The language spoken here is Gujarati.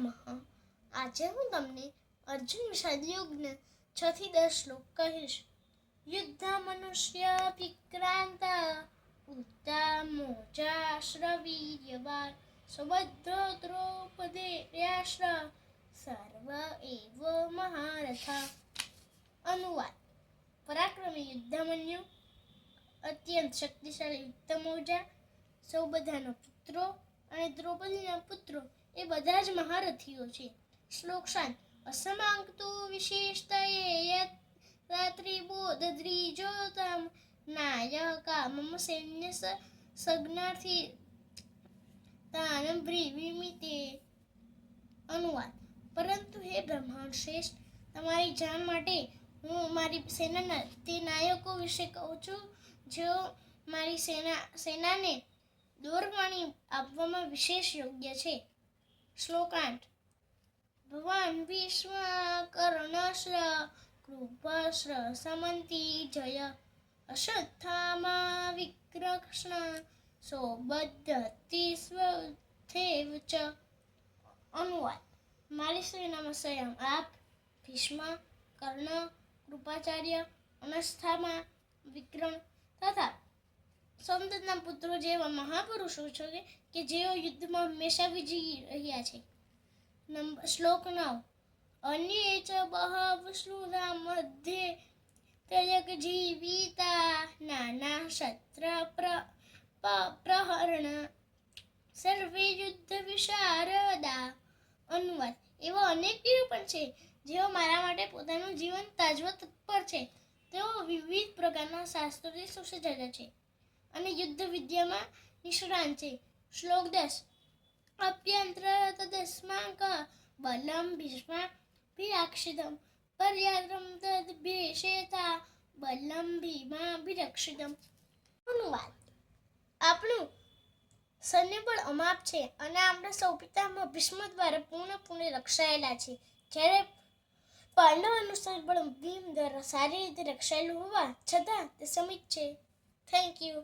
નમઃ. આજે હું તમને અર્જુન વિષાદ યોગના 6 થી 10 શ્લોક કહીશ. યુદ્ધ મનુષ્ય વિક્રાંત ઉત્તમોજાશ્રવીર્યવાન સુબદ્ધો દ્રૌપદેયાશ્ર સર્વ એવ મહારથા. અનુવાદ: પરાક્રમી યુદ્ધમન્યુ, અત્યંત શક્તિશાળી ઉત્તમૌજા, સૌબધાના પુત્રો અને દ્રૌપદીના પુત્રો એ બધા જ મહારથીઓ છે. શ્લોક શાંત. અસમાંક્તુ વિશેષતયે યત રાત્રિબોધદ્રિજોતમ નાયકા મમ સૈન્ય સજ્ઞાર્થી તાન બ્રીવીમિતે. અનુવાદ: પરંતુ હે બ્રહ્માંડ શ્રેષ્ઠ, તમારી જાણ માટે હું મારી સેનાના તે નાયકો વિશે કહું છું જેઓ મારી સેનાને દોરપાણી આપવામાં વિશેષ યોગ્ય છે. શ્લોક 8. ભવાન ભીષ્મ કર્ણશ્ર કૃપશ્ર સમંતી જય અશ્વત્થામા વિકર્ષણ સૌબદ્ધતિસ્વથેવ ચ. અનુવાદ: મારી સેનામાં સ્વયં આપ, ભીષ્મ, કર્ણ, કૃપાચાર્ય, અશ્વત્થામા, વિકર્ણ તથા સોમદત્તના પુત્રો જેવા મહાપુરુષો છે કે જેઓ યુદ્ધમાં હંમેશા વિજયી રહ્યા છે. શ્લોક 9. અન્યે ચ બહવઃ મધ્યે ત્યજક જીવિતા નાના શસ્ત્ર પ્રહરણ સર્વે યુદ્ધ વિશારદા. અનુવાદ: એવા અનેક વીરો પણ છે જેઓ મારા માટે પોતાનું જીવન ત્યાજવા તત્પર છે. તેઓ વિવિધ પ્રકારના શાસ્ત્રોથી સુસજ્જ છે અને યુદ્ધ વિદ્યામાં નિષ્ણાત છે. શ્લોક 10. અપ્યંત્ર તદસ્માક બલમ ભીષ્માભિરક્ષિતમ પર્યાત્રમ તદભ્યેષેતા બલમ ભીમાભિરક્ષિતમ. અનુવાદ: આપણું સૈન્યબળ અમાપ છે અને આપણે સૌ પિતામહ ભીષ્મ દ્વારા પૂર્ણપણે રક્ષાયેલા છે, જ્યારે પાંડવોનું સૈન્યબળ ભીમ દ્વારા સારી રીતે રક્ષાયેલું હોવા છતાં તે સીમિત છે. Thank you.